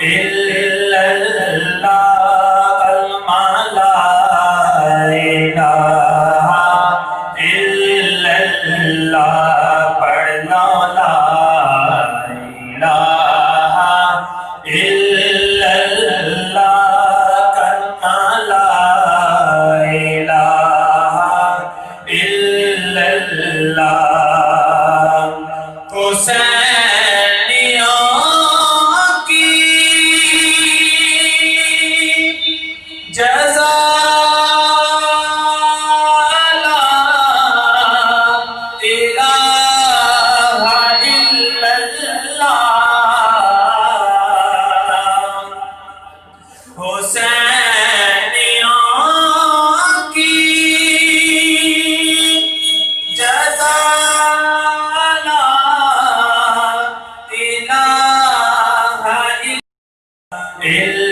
الا اللہ کلمہ لا الہ الا اللہ پڑھ لو لا الہ الا اللہ کلمہ لا الہ الا اللہ حسینیوں کی جزا لا الہ الا اللہ حسینیوں کی جزا لا الہ الا